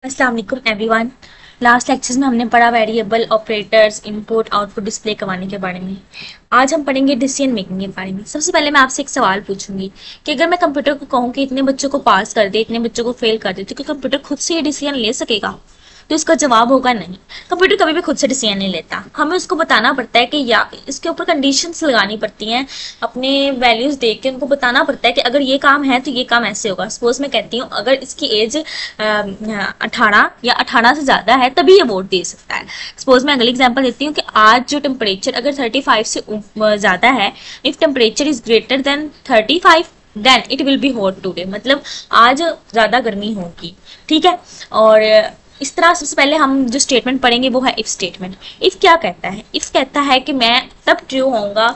अस्सलाम वालेकुम everyone. Last lectures में हमने पढ़ा variable operators input output display करवाने के बारे में। आज हम पढ़ेंगे डिसीजन मेकिंग के बारे में। सबसे पहले मैं आपसे एक सवाल पूछूंगी कि अगर मैं कंप्यूटर को कहूँ कि इतने बच्चों को पास कर दे, इतने बच्चों को फेल कर दे, तो क्या कंप्यूटर खुद से ये डिसीजन ले सकेगा? तो इसका जवाब होगा नहीं। कंप्यूटर कभी भी खुद से डिसीजन नहीं लेता, हमें उसको बताना पड़ता है कि या इसके ऊपर कंडीशंस लगानी पड़ती हैं, अपने वैल्यूज देख के उनको बताना पड़ता है कि अगर ये काम है तो ये काम ऐसे होगा। सपोज मैं कहती हूँ अगर इसकी एज 18 या 18 से ज़्यादा है तभी ये वोट दे सकता है। सपोज मैं अगली एग्जाम्पल देती हूँ कि आज जो टेम्परेचर अगर 35 से ज़्यादा है, if temperature is greater than 35 then it will be hot today, मतलब आज ज़्यादा गर्मी होगी। ठीक है। और इस तरह सबसे पहले हम जो स्टेटमेंट पढ़ेंगे वो है इफ स्टेटमेंट। इफ क्या कहता है? इफ कहता है कि मैं तब ट्रू होऊंगा,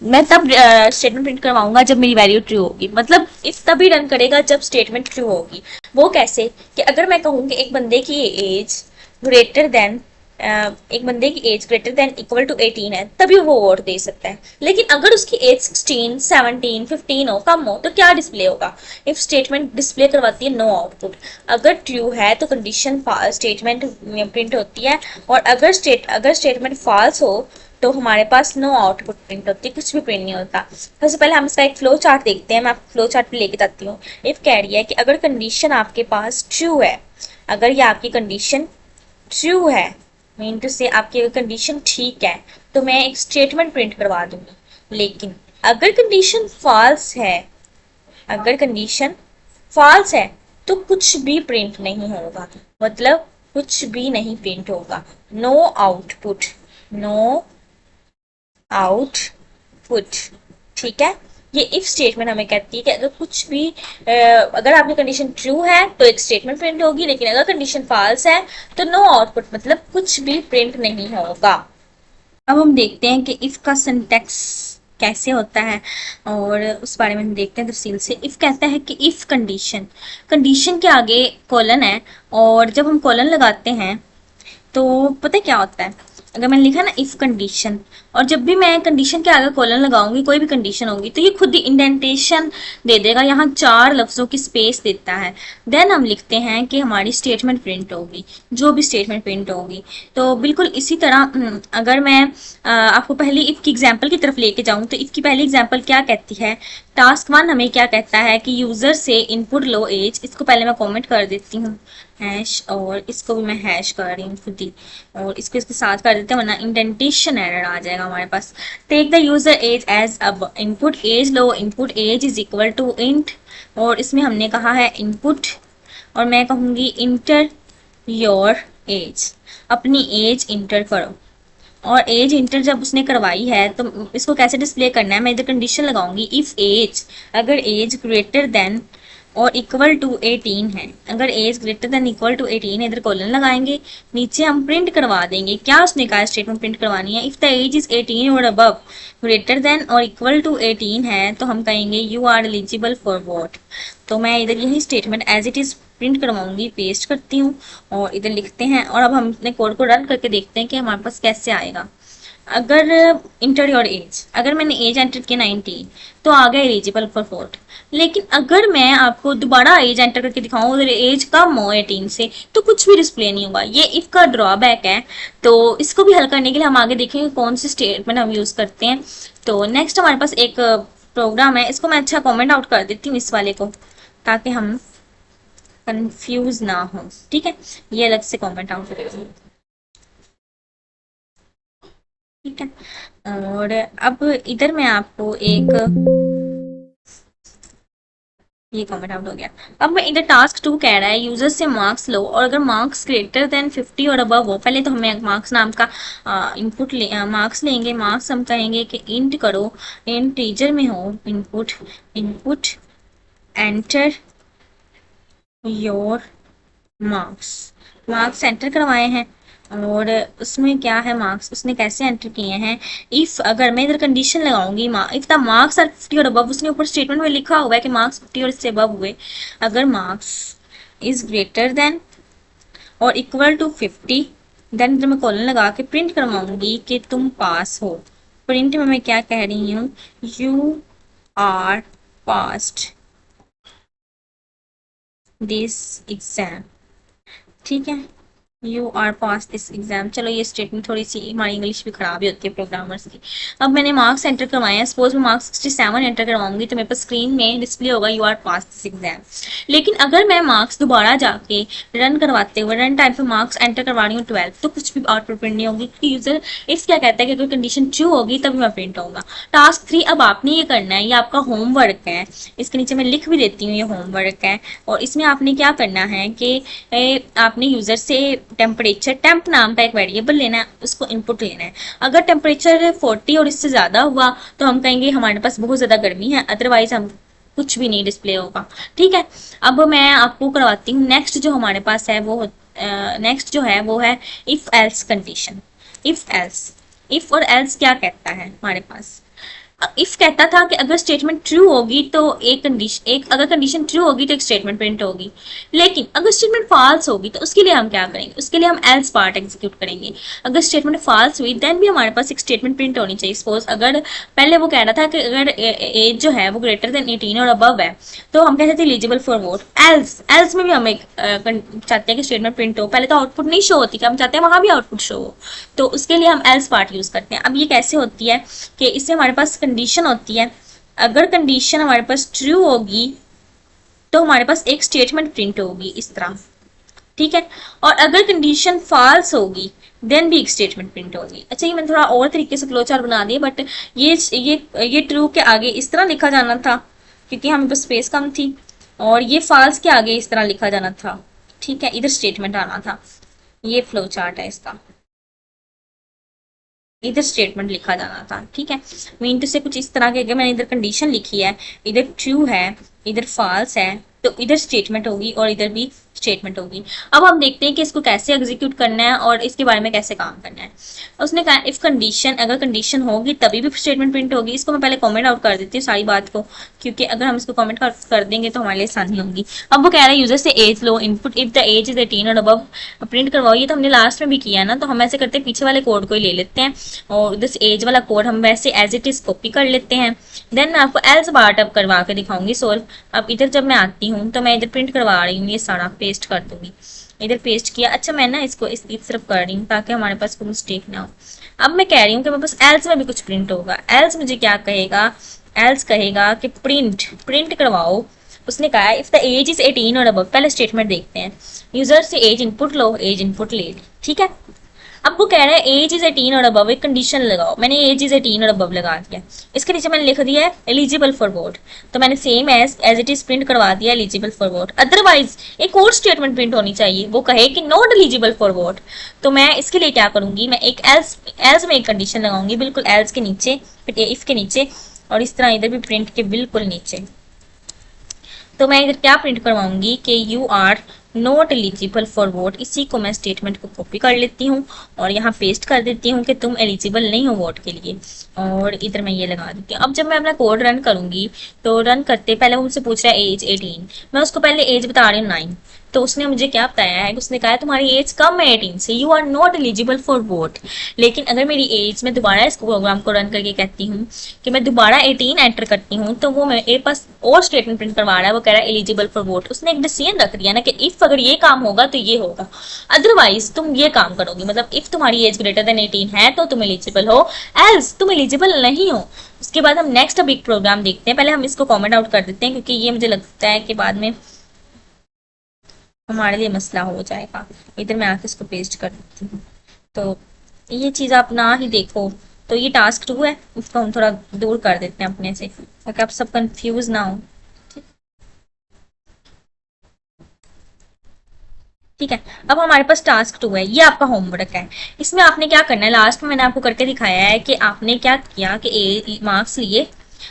मैं तब स्टेटमेंट प्रिंट करवाऊंगा जब मेरी वैल्यू ट्रू होगी। मतलब इफ तभी रन करेगा जब स्टेटमेंट ट्रू होगी। वो कैसे? कि अगर मैं कहूँ कि एक बंदे की एज ग्रेटर देन एक बंदे की age greater than equal to 18 है तभी वो वोट दे सकता है। लेकिन अगर उसकी एज 16, 17, 15 हो, कम हो, तो क्या डिस्प्ले होगा? इफ स्टेटमेंट डिस्प्ले करवाती है नो आउटपुट। अगर ट्रू है तो कंडीशन स्टेटमेंट प्रिंट होती है, और अगर स्टेटमेंट फॉल्स हो तो हमारे पास नो आउटपुट प्रिंट होती है, कुछ भी प्रिंट नहीं होता। सबसे पहले हम इसका एक फ्लो चार्ट देखते हैं। मैं आपको फ्लो चार्ट पे लेके जाती हूँ। इफ कह रही है कि अगर कंडीशन आपके पास ट्रू है, अगर ये आपकी कंडीशन ट्रू है, मीन टू से आपकी अगर कंडीशन ठीक है, तो मैं एक स्टेटमेंट प्रिंट करवा दूंगी। लेकिन अगर कंडीशन फॉल्स है, अगर कंडीशन फॉल्स है तो कुछ भी प्रिंट नहीं होगा, मतलब कुछ भी नहीं प्रिंट होगा। No output, no output. ठीक है। ये इफ स्टेटमेंट हमें कहती है कि अगर कुछ भी अगर आपकी कंडीशन ट्रू है तो एक स्टेटमेंट प्रिंट होगी, लेकिन अगर कंडीशन फॉल्स है तो नो आउटपुट, मतलब कुछ भी प्रिंट नहीं होगा। अब हम देखते हैं कि इफ का सिंटैक्स कैसे होता है, और उस बारे में हम देखते हैं तफसील से। इफ कहता है कि इफ कंडीशन, कंडीशन के आगे कॉलन है, और जब हम कॉलन लगाते हैं तो पता है क्या होता है? अगर मैंने लिखा ना इफ कंडीशन, और जब भी मैं कंडीशन के आगे कॉलन लगाऊंगी, कोई भी कंडीशन होगी, तो ये खुद ही इंडेंटेशन दे देगा, यहाँ 4 लफ्जों की स्पेस देता है। देन हम लिखते हैं कि हमारी स्टेटमेंट प्रिंट होगी, जो भी स्टेटमेंट प्रिंट होगी। तो बिल्कुल इसी तरह अगर मैं आपको पहली इफ की एग्जाम्पल की तरफ लेके जाऊँ, तो इफ की पहली एग्जाम्पल क्या कहती है? टास्क 1 हमें क्या कहता है कि यूजर से इनपुट लो एज। इसको पहले मैं कॉमेंट कर देती हूँ हैश, और इसको भी मैं हैश कर रही हूँ खुद ही, और इसको इसके साथ कर देते हैं वरना इंडेंटेशन एरर आ जाएगा हमारे पास। Take the user age age अब इनपुट एज लो, input age is equal to int, और इसमें हमने कहा है इनपुट, और मैं कहूँगी इंटर योर एज, अपनी एज इंटर करो। और एज इंटर जब उसने करवाई है तो इसको कैसे डिस्प्ले करना है? मैं इधर कंडीशन लगाऊंगी इफ एज, अगर एज ग्रेटर देन और इक्वल टू 18 है, अगर age greater than equal to 18 है, इधर कॉलन लगाएंगे, नीचे हम प्रिंट करवा देंगे। क्या उसने कहा स्टेटमेंट प्रिंट करवानी है? इफ द एज इज 18 और अबव, ग्रेटर देन और इक्वल टू 18 है, तो हम कहेंगे you are eligible for vote. तो मैं इधर यही statement age it is print करवाऊंगी, पेस्ट करती हूँ और इधर लिखते हैं। और अब हम अपने कोड को रन करके देखते हैं कि हमारे पास कैसे आएगा। अगर इंटर योर एज, अगर मैंने एज एंटर किया 19 तो आ गया एलिजिबल फॉर वोट। लेकिन अगर मैं आपको दोबारा एज एंटर करके दिखाऊं और एज कम हो 18 से, तो कुछ भी डिस्प्ले नहीं होगा। ये इफ का ड्रॉबैक है। तो इसको भी हल करने के लिए हम आगे देखेंगे कौन सी स्टेटमेंट हम यूज करते हैं। तो नेक्स्ट हमारे पास एक प्रोग्राम है, इसको मैं अच्छा कॉमेंट आउट कर देती हूँ इस वाले को, ताकि हम कंफ्यूज ना हो। ठीक है, ये अलग से कॉमेंट आउट करेंगे। ठीक है। और अब इधर मैं आपको एक, ये कमेंट आउट हो गया। अब मैं इधर टास्क 2 कह रहा है यूजर से मार्क्स लो, और अगर मार्क्स ग्रेटर देन 50 और अबव हो, पहले तो हमें मार्क्स नाम का इनपुट मार्क्स लेंगे। मार्क्स हम कहेंगे कि इंट करो, इंटीजर में हो input, input enter your marks. Marks enter करवाए हैं, और उसमें क्या है मार्क्स उसने कैसे एंटर किए हैं? इफ, अगर मैं इधर कंडीशन लगाऊंगी इफ द मार्क्स आर 50 और अबव, उसने ऊपर स्टेटमेंट में लिखा हुआ है कि मार्क्स 50 और इससे अबव हुए। अगर मार्क्स इज ग्रेटर देन और इक्वल टू 50, देन इधर मैं कॉलन लगा के प्रिंट करवाऊंगी कि तुम पास हो। प्रिंट में मैं क्या कह रही हूँ? You are passed this exam. ठीक है, you are pass this exam. चलो ये स्टेटमेंट थोड़ी सी हमारी इंग्लिश भी खराब ही होती है प्रोग्रामर्स की। अब मैंने मार्क्स एंटर करवाए हैं, सपोज मैं मार्क्स 67 एंटर करवाऊंगी तो मेरे पास स्क्रीन में डिस्प्ले होगा you are pass this exam. लेकिन अगर मैं मार्क्स दोबारा जाके रन करवाते हुए रन टाइम पे मार्क्स एंटर करवा रही हूँ 12, तो कुछ भी आउटपुट प्रिंट नहीं होगी, क्योंकि यूजर इफ क्या कहता है कि अगर कंडीशन ट्रू होगी तभी मैं प्रिंट होगा। टास्क 3 अब आपने ये करना है, ये आपका होमवर्क है, इसके नीचे मैं लिख भी देती हूँ ये होमवर्क है। और इसमें आपने क्या करना है कि आपने यूजर से टेम्परेचर, टेम्प नाम का एक वेरिएबल लेना है, उसको इनपुट लेना है। अगर टेम्परेचर 40 और इससे ज्यादा हुआ तो हम कहेंगे हमारे पास बहुत ज्यादा गर्मी है, अदरवाइज हम कुछ भी नहीं डिस्प्ले होगा। ठीक है, अब मैं आपको करवाती हूँ नेक्स्ट जो हमारे पास है वो नेक्स्ट जो है वो है if else condition. If else, if और एल्स क्या कहता है हमारे पास, इफ कहता था कि अगर स्टेटमेंट ट्रू होगी तो एक कंडीशन, एक अगर कंडीशन ट्रू होगी तो एक स्टेटमेंट प्रिंट होगी। लेकिन अगर स्टेटमेंट फॉल्स होगी तो उसके लिए हम क्या करेंगे, उसके लिए हम एल्स पार्ट एग्जीक्यूट करेंगे। अगर स्टेटमेंट फॉल्स हुई देन भी हमारे पास एक स्टेटमेंट प्रिंट होनी चाहिए। सपोज अगर पहले वो कह रहा था कि अगर एज जो है वो ग्रेटर देन 18 और अबव है तो हम कहते थे eligible for vote. Else, else में भी हम एक चाहते हैं कि स्टेटमेंट प्रिंट हो। पहले तो आउटपुट नहीं शो होती, हम चाहते हैं वहां भी आउटपुट शो हो, तो उसके लिए हम एल्स पार्ट यूज करते हैं। अब ये कैसे होती है कि इससे हमारे पास कंडीशन होती है, अगर कंडीशन हमारे पास ट्रू होगी तो हमारे पास एक स्टेटमेंट प्रिंट होगी इस तरह। ठीक है, और अगर कंडीशन फॉल्स होगी देन भी एक स्टेटमेंट प्रिंट होगी। अच्छा, ये मैंने थोड़ा और तरीके से फ्लो चार्ट बना दिया, बट ये ट्रू के आगे इस तरह लिखा जाना था क्योंकि हमें पास स्पेस कम थी, और ये फॉल्स के आगे इस तरह लिखा जाना था। ठीक है, इधर स्टेटमेंट आना था। ये फ्लो चार्ट है इसका, इधर स्टेटमेंट लिखा जाना था। ठीक है, मीन टू से कुछ इस तरह के, मैंने इधर कंडीशन लिखी है, इधर ट्रू है, इधर फॉल्स है, तो इधर स्टेटमेंट होगी और इधर भी स्टेटमेंट होगी। अब हम देखते हैं कि इसको कैसे एग्जीक्यूट करना है और इसके बारे में कैसे काम करना है। उसने कहा इफ कंडीशन, अगर कंडीशन होगी तभी भी स्टेटमेंट प्रिंट होगी। इसको मैं पहले कमेंट आउट कर देती हूँ सारी बात को, क्योंकि अगर हम इसको कमेंट कर देंगे तो हमारे लिए आसानी होगी। अब वो कह रहा है यूजर से एज लो, input if the age is 18 और अबव प्रिंट करवाओ। ये तो हमने लास्ट में भी किया ना, तो हम ऐसे करते हैं पीछे वाले कोड को ही ले लेते हैं और दिस एज वाला कोड हम वैसे एज इट इज कॉपी कर लेते हैं। देन मैं आपको एल्स पार्ट अब करवा के दिखाऊंगी सोल्व। अब इधर जब मैं आती हूँ तो मैं इधर प्रिंट करवा रही हूँ, ये सारा पेस्ट कर दूंगी, इधर पेस्ट किया। अच्छा, मैं ना इसको इस तरफ कर रही हूँ ताकि हमारे पास कोई मिस्टेक ना हो। अब मैं कह रही हूँ कि मेरे पास एल्स में भी कुछ प्रिंट होगा। एल्स मुझे क्या कहेगा, एल्स कहेगा कि प्रिंट, प्रिंट करवाओ। उसने कहा इफ द एज इज 18 और अबव। पहले स्टेटमेंट देखते हैं, यूजर से एज इनपुट लो, एज इनपुट ले ली। ठीक है, अब वो कह रहा है एज इज 18 और अबव, एक कंडीशन लगाओ। मैंने एज इज 18 और अबव लगा दिया, इसके नीचे मैंने लिख दिया है एलिजिबल फॉर वोट, तो मैंने same age it is print करवा दिया एलिजिबल फॉर वोट। अदरवाइज एक और स्टेटमेंट प्रिंट होनी चाहिए, वो कहे कि नॉट एलिजिबल फॉर वोट। तो मैं इसके लिए क्या करूंगी, मैं एक एल्स में एक कंडीशन लगाऊंगी बिल्कुल एल्स के नीचे, फिर इफ के नीचे, और इस तरह इधर भी प्रिंट के बिल्कुल नीचे। तो मैं इधर क्या प्रिंट करवाऊंगी कि you are not eligible for vote. इसी को मैं स्टेटमेंट को कॉपी कर लेती हूँ और यहाँ पेस्ट कर देती हूँ कि तुम एलिजिबल नहीं हो वोट के लिए, और इधर मैं ये लगा देती हूँ। अब जब मैं अपना कोड रन करूंगी तो रन करते पहले वो मुझसे पूछ रहा है एज 18, मैं उसको पहले एज बता रही हूँ 9। तो उसने मुझे क्या बताया है, उसने कहा है तुम्हारी एज कम है 18 से, you are not eligible for vote. लेकिन अगर मेरी एज, मैं दोबारा इस प्रोग्राम को रन करके कहती हूँ कि मैं दोबारा 18 एंटर करती हूँ, तो वो मेरे पास और स्टेटमेंट प्रिंट करवा रहा है, वो कह रहा है एलिजिबल फॉर वोट। उसने एक डिसीजन रख दिया ना कि इफ अगर ये काम होगा तो ये होगा, अदरवाइज तुम ये काम करोगी। मतलब इफ तुम्हारी एज ग्रेटर देन 18 है तो तुम एलिजिबल हो, एल्स तुम एलिजिबल नहीं हो। उसके बाद हम नेक्स्ट अब एक प्रोग्राम देखते हैं। पहले हम इसको कॉमेंट आउट कर देते हैं क्योंकि ये मुझे लगता है कि बाद में हमारे लिए मसला हो जाएगा। इधर मैं आके इसको पेस्ट कर देती हूँ, तो ये चीज़ आप ना ही देखो। तो ये टास्क 2 है, इसको हम थोड़ा दूर कर देते हैं अपने से ताकि आप सब कंफ्यूज ना हो। ठीक है, अब हमारे पास टास्क 2 है, ये आपका होमवर्क है। इसमें आपने क्या करना है, लास्ट में मैंने आपको करके दिखाया है कि आपने क्या किया कि मार्क्स लिए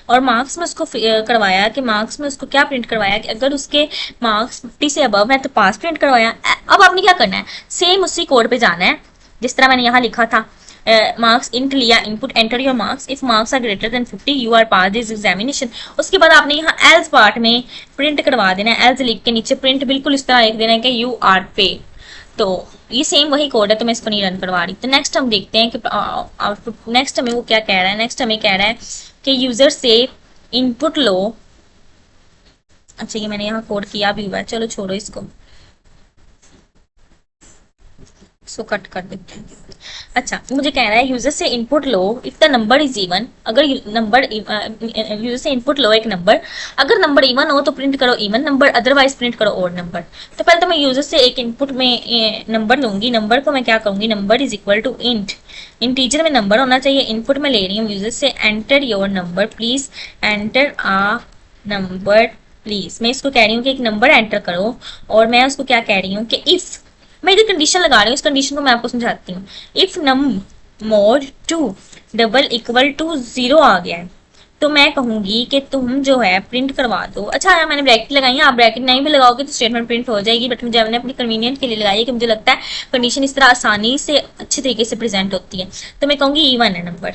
और मार्क्स में उसको करवाया कि मार्क्स में उसको क्या प्रिंट करवाया कि अगर उसके मार्क्स 50 से अबव है तो पास प्रिंट करवाया। अब आपने क्या करना है, सेम उसी कोड पे जाना है जिस तरह मैंने यहाँ लिखा था। मार्क्स इंट लिया, input enter your marks, if marks are greater than 50 you are pass this examination. उसके बाद आपने यहाँ एल्स पार्ट में प्रिंट करवा देना है, एल्स लिख के नीचे प्रिंट बिल्कुल इस तरह लिख देना है कि यू आर पे। तो ये सेम वही कोड है, तो मैं इसको नहीं रन करवा रही। तो नेक्स्ट हम देखते हैं कि आउटपुट नेक्स्ट हमें वो क्या कह रहा है। नेक्स्ट हमें कह रहा है कि यूजर से इनपुट लो। अच्छा, ये मैंने यहाँ कोड किया भी हुआ है, चलो छोड़ो इसको। इसको कट कर देते हैं। अच्छा, मुझे कह रहा है यूजर से input low if the number is even. अगर नंबर यूजर से इनपुट लो एक नंबर, अगर नंबर इवन हो तो प्रिंट करो इवन नंबर, अदरवाइज प्रिंट करो ऑड नंबर। तो पहले तो मैं यूजर से एक इनपुट में नंबर लूंगी, नंबर को मैं क्या कहूंगी, number is equal to int, integer में नंबर होना चाहिए। इनपुट में ले रही हूँ यूजर से enter your number please, enter a number please. मैं इसको कह रही हूँ कि एक नंबर एंटर करो, और मैं उसको क्या कह रही हूँ कि इफ, मैं इधर कंडीशन लगा रही हूँ, इस कंडीशन को मैं आपको समझाती हूँ। If num mod 2 double equal to 0 आ गया है तो मैं कहूंगी कि तुम जो है प्रिंट करवा दो। अच्छा है मैंने ब्रैकेट लगाई है, आप ब्रैकेट नहीं भी लगाओगे तो स्टेटमेंट प्रिंट हो जाएगी, बट मुझे मैंने अपनी कन्वीनियंट के लिए लगाई है कि मुझे लगता है कंडीशन इस तरह आसानी से अच्छे तरीके से प्रेजेंट होती है। तो मैं कहूंगी इवन है नंबर,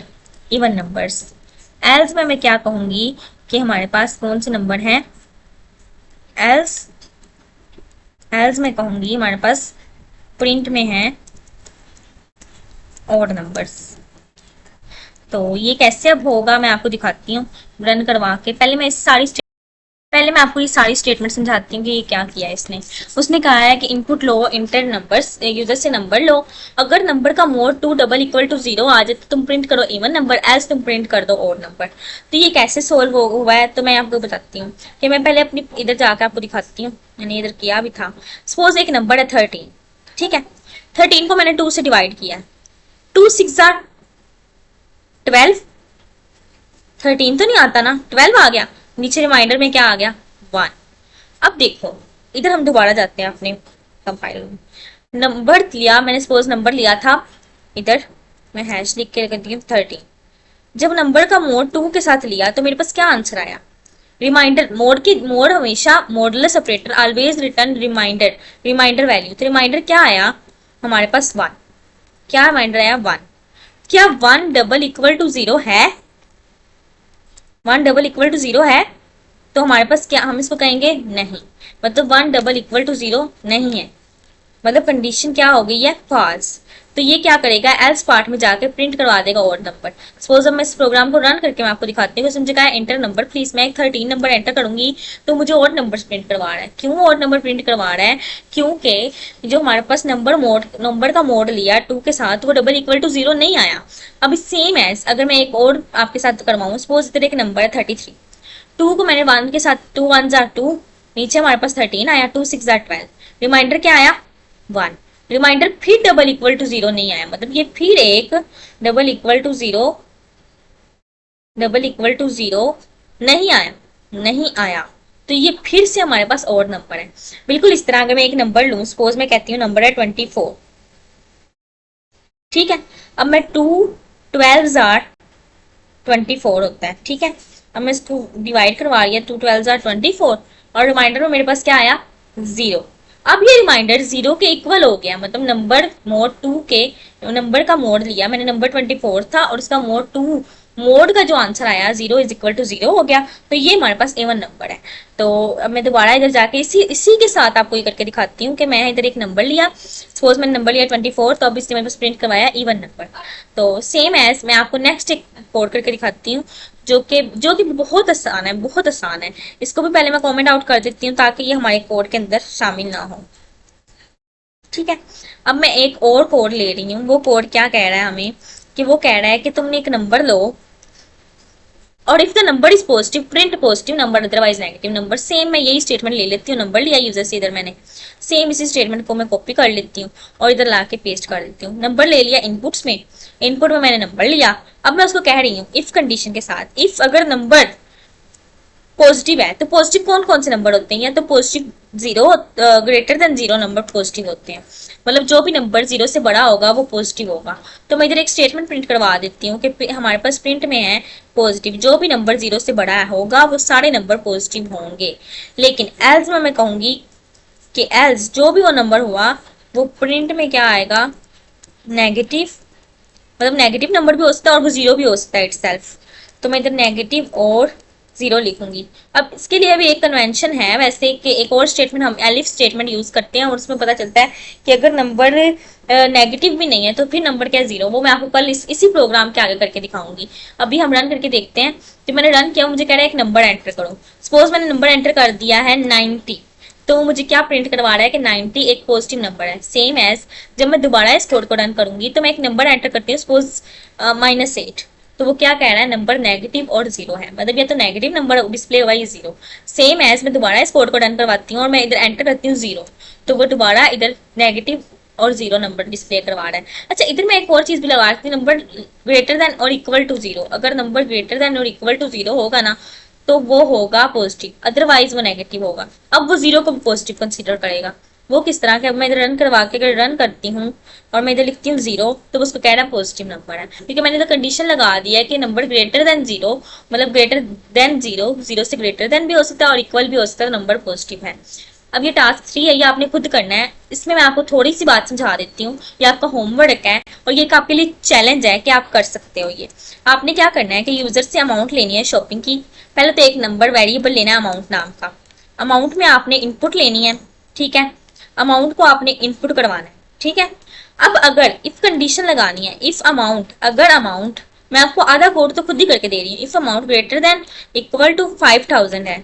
इवन नंबर्स। एल्स में मैं क्या कहूंगी कि हमारे पास कौन से नंबर हैं, एल्स मैं कहूंगी हमारे पास प्रिंट में है ऑड नंबर्स। तो ये कैसे अब होगा मैं आपको दिखाती हूँ रन करवा के। पहले मैं आपको ये सारी स्टेटमेंट समझाती हूँ कि ये क्या किया है इसने। उसने कहा है कि input low inter numbers, user से नंबर लो, अगर नंबर का मोड 2 डबल इक्वल टू 0 आ जाए तो तुम प्रिंट करो इवन नंबर, एल्स तुम प्रिंट कर दो ऑड नंबर। तो ये कैसे सोल्व हुआ है तो मैं आपको बताती हूँ कि मैं पहले अपनी इधर जाकर आपको दिखाती हूँ, मैंने इधर किया भी था। सपोज एक नंबर है 13, ठीक है, 13 को मैंने 2 से डिवाइड किया है, 2 6 12, 13 तो नहीं आता ना, 12 आ गया, नीचे रिमाइंडर में क्या आ गया 1। अब देखो इधर हम दोबारा जाते हैं अपने कंपाइलर में, नंबर लिया मैंने, सपोज नंबर लिया था, इधर मैं हैश लिख के करती हूँ 13। जब नंबर का मोड 2 के साथ लिया तो मेरे पास क्या आंसर आया, रिमाइंडर। मोड हमेशा modulus operator always return reminder, reminder value. तो रिमाइंडर क्या आया हमारे पास 1, क्या रिमाइंडर आया 1। क्या 1 डबल इक्वल टू 0 है, 1 डबल इक्वल टू 0 है, तो हमारे पास क्या, हम इसको कहेंगे नहीं, मतलब 1 डबल इक्वल टू 0 नहीं है, मतलब कंडीशन क्या हो गई है फॉल्स। तो ये क्या करेगा, एल्स पार्ट में जाकर प्रिंट करवा देगा ऑड नंबर। सपोज अब मैं इस प्रोग्राम को रन करके मैं आपको दिखाती हूँ। मुझे कहा एंटर नंबर प्लीज, मैं एक 13 नंबर एंटर करूंगी तो मुझे ऑड नंबर प्रिंट करवा रहा है। क्यों ऑड नंबर प्रिंट करवा रहा है, क्योंकि जो हमारे पास नंबर का मोड लिया 2 के साथ वो डबल इक्वल टू 0 नहीं आया। अभी सेम एज अगर मैं एक और आपके साथ करवाऊँ, सपोज इधर एक नंबर है 33, 2 को मैंने 1 के साथ 2 1 2, नीचे हमारे पास 13 आया, 2 6 12, रिमाइंडर क्या आया 1, रिमाइंडर फिर डबल इक्वल टू 0 नहीं आया, मतलब ये फिर एक डबल इक्वल टू 0 नहीं आया। तो ये फिर से हमारे पास ऑड नंबर है। बिल्कुल इस तरह अगर मैं एक नंबर लूं, सपोज मैं कहती हूँ नंबर है 24, ठीक है, अब मैं 2 12 24 होता है, ठीक है, अब मैं इसको डिवाइड करवा रही है, 2 12 24, और रिमाइंडर में मेरे पास क्या आया 0। अब ये रिमाइंडर 0 के इक्वल हो गया, मतलब नंबर मोड 2 के नंबर का मोड लिया मैंने, नंबर 24 था और उसका मोड 2, मोड का जो आंसर आया 0 इज इक्वल टू 0 हो गया। तो ये हमारे पास इवन नंबर है। तो अब मैं दोबारा इधर जाके इसी के साथ आपको ये करके दिखाती हूँ कि मैं इधर एक नंबर लिया, सपोज मैंने नंबर लिया 24, तो अब इसने मेरे पास प्रिंट करवाया इवन नंबर। तो सेम एज मैं आपको नेक्स्ट एक कोड करके दिखाती हूँ जो कि बहुत आसान है, बहुत आसान है। इसको भी पहले मैं कमेंट आउट कर देती हूँ ताकि ये हमारे कोड के अंदर शामिल ना हो, ठीक है। अब मैं एक और कोड ले रही हूँ। वो कोड क्या कह रहा है हमें, कि वो कह रहा है कि तुमने एक नंबर लो और if the number is positive print positive number otherwise negative number. Same मैं यही स्टेटमेंट ले लेती हूँ, नंबर लिया यूजर से, इधर मैंने सेम इसी स्टेटमेंट को मैं कॉपी कर लेती हूँ और इधर ला के पेस्ट कर देती हूँ। नंबर ले लिया इनपुट्स में, इनपुट में मैंने नंबर लिया। अब मैं उसको कह रही हूँ इफ कंडीशन के साथ, इफ अगर नंबर पॉजिटिव है तो पॉजिटिव कौन कौन से नंबर होते हैं, या तो positive 0 greater than 0 number positive होते हैं, मतलब जो भी नंबर 0 से बड़ा होगा वो पॉजिटिव होगा। तो मैं इधर एक स्टेटमेंट प्रिंट करवा देती हूँ कि हमारे पास प्रिंट में है पॉजिटिव, जो भी नंबर 0 से बड़ा होगा वो सारे नंबर पॉजिटिव होंगे। लेकिन एल्स में मैं कहूंगी कि एल्स जो भी वो नंबर हुआ वो प्रिंट में क्या आएगा नेगेटिव, मतलब नेगेटिव नंबर भी हो सकता है और वो 0 भी हो सकता है इटसेल्फ। तो मैं इधर नेगेटिव और 0 लिखूंगी। अब इसके लिए भी एक कन्वेंशन है वैसे कि एक और स्टेटमेंट हम एलिफ स्टेटमेंट यूज करते हैं और उसमें पता चलता है कि अगर नंबर नेगेटिव भी नहीं है तो फिर नंबर क्या है 0। वो मैं आपको कल इसी प्रोग्राम के आगे करके दिखाऊंगी। अभी हम रन करके देखते हैं। तो मैंने रन किया, मुझे कह रहा है एक नंबर एंटर करो। सपोज मैंने नंबर एंटर कर दिया है 90, तो मुझे क्या प्रिंट करवा रहा है कि 90 एक पॉजिटिव नंबर है। सेम एज जब मैं दोबारा इस कोड को रन करूंगी तो मैं एक नंबर एंटर करती हूँ, सपोज -8, तो वो क्या कह रहा है, नंबर नेगेटिव और जीरो है, मतलब ये तो नेगेटिव नंबर डिस्प्ले हुआ, ये जीरो। सेम एज मैं दोबारा इस कोड को रन करवाती हूँ और मैं इधर एंटर करती हूँ जीरो, तो वो दोबारा इधर नेगेटिव और जीरो नंबर डिस्प्ले करवा रहा है। अच्छा, इधर मैं एक और चीज भी लगा रही हूँ, नंबर ग्रेटर देन और इक्वल टू जीरो। अगर नंबर ग्रेटर देन और इक्वल टू जीरो होगा ना तो वो होगा पॉजिटिव, अदरवाइज वो नेगेटिव होगा। अब वो जीरो को भी पॉजिटिव कंसीडर करेगा। वो किस तरह के, अब मैं इधर रन करवा के अगर रन करती हूँ और मैं इधर लिखती हूँ जीरो, तो उसको कह रहा है पॉजिटिव नंबर है, क्योंकि मैंने तो कंडीशन लगा दिया है कि नंबर ग्रेटर देन जीरो, मतलब ग्रेटर देन जीरो, जीरो से ग्रेटर देन भी हो सकता है और इक्वल भी हो सकता है, नंबर पॉजिटिव है। अब ये टास्क 3 है, ये आपने खुद करना है। इसमें मैं आपको थोड़ी सी बात समझा देती हूँ, ये आपका होमवर्क है और ये आपके लिए चैलेंज है कि आप कर सकते हो। ये आपने क्या करना है कि यूजर से अमाउंट लेनी है शॉपिंग की। पहले तो एक नंबर वेरिएबल लेना है अमाउंट नाम का। अमाउंट में आपने इनपुट लेनी है, ठीक है, अमाउंट को आपने इनपुट करवाना है, ठीक है। अब अगर इफ कंडीशन लगानी है, इफ अमाउंट, अगर अमाउंट, मैं आपको आधा कोड तो खुद ही करके दे रही हूँ, if amount greater than equal to 5000 है,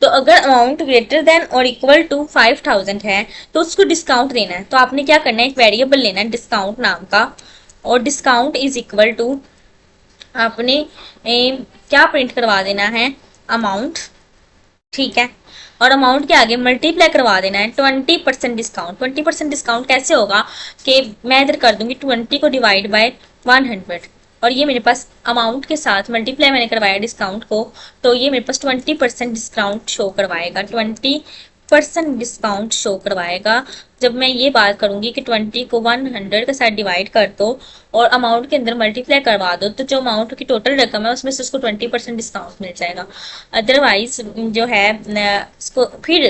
तो अगर अमाउंट ग्रेटर देन और इक्वल टू 5000 है तो उसको डिस्काउंट देना है। तो आपने क्या करना है, एक वेरिएबल लेना है डिस्काउंट नाम का, और डिस्काउंट इज इक्वल टू आपने क्या प्रिंट करवा देना है, अमाउंट, ठीक है। और अमाउंट के आगे मल्टीप्लाई करवा देना है 20% डिस्काउंट। 20% डिस्काउंट कैसे होगा कि मैं इधर कर दूंगी 20 को डिवाइड बाय 100, और ये मेरे पास अमाउंट के साथ मल्टीप्लाई मैंने करवाया डिस्काउंट को, तो ये मेरे पास 20% डिस्काउंट शो करवाएगा, 20% डिस्काउंट शो करवाएगा। जब मैं ये बात करूंगी कि 20 को 100 के साथ डिवाइड कर दो और अमाउंट के अंदर मल्टीप्लाई करवा दो, तो जो अमाउंट की टोटल रकम है उसमें से उसको 20% डिस्काउंट मिल जाएगा। अदरवाइज जो है इसको फिर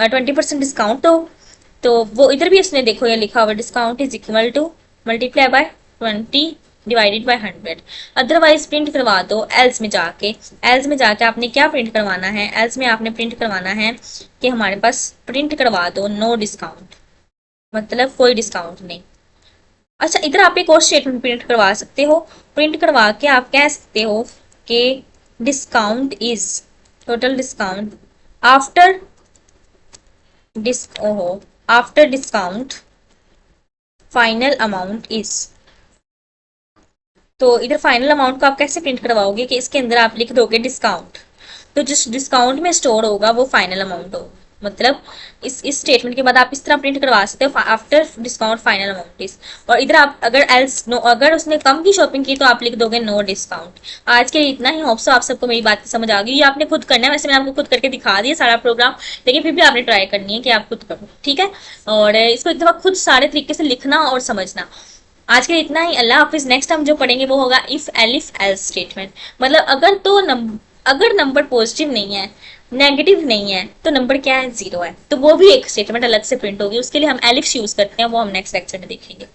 20% डिस्काउंट दो, तो वो इधर भी उसने देखो ये लिखा हुआ discount is equal to multiply by 20 divided by 100। Otherwise print करवा दो एल्स में जाके। एल्स में जाके आपने क्या प्रिंट करवाना है, एल्स में आपने प्रिंट करवाना है कि हमारे पास प्रिंट करवा दो नो डिस्काउंट, मतलब कोई डिस्काउंट नहीं। अच्छा, इधर आप एक और स्टेटमेंट प्रिंट करवा सकते हो। प्रिंट करवा के आप कह सकते हो कि discount is, total discount after after discount final amount is. तो इधर फाइनल अमाउंट को आप कैसे प्रिंट करवाओगे कि इसके अंदर आप लिख दोगे डिस्काउंट, तो जिस डिस्काउंट में स्टोर होगा वो फाइनल अमाउंट होगा। मतलब इस स्टेटमेंट के बाद आप इस तरह प्रिंट करवा सकते हो after discount final amount is. और इधर आप अगर एल्स नो, अगर उसने कम की शॉपिंग की तो आप लिख दोगे नो डिस्काउंट। आज के लिए इतना ही। होप सो आप सबको मेरी बात समझ आ गई। ये आपने खुद करना है, वैसे मैंने आपको खुद करके दिखा दिया सारा प्रोग्राम, लेकिन फिर भी आपने ट्राई करनी है कि आप खुद करो, ठीक है। और इसको एक दफा खुद सारे तरीके से लिखना और समझना। आज के लिए इतना ही। अल्लाह हाफिज। नेक्स्ट हम जो पढ़ेंगे वो होगा इफ एलिफ एल्स स्टेटमेंट। मतलब अगर तो अगर नंबर पॉजिटिव नहीं है, नेगेटिव नहीं है, तो नंबर क्या है, जीरो है, तो वो भी एक स्टेटमेंट अलग से प्रिंट होगी। उसके लिए हम एलिफ यूज करते हैं, वो हम नेक्स्ट लेक्चर में देखेंगे।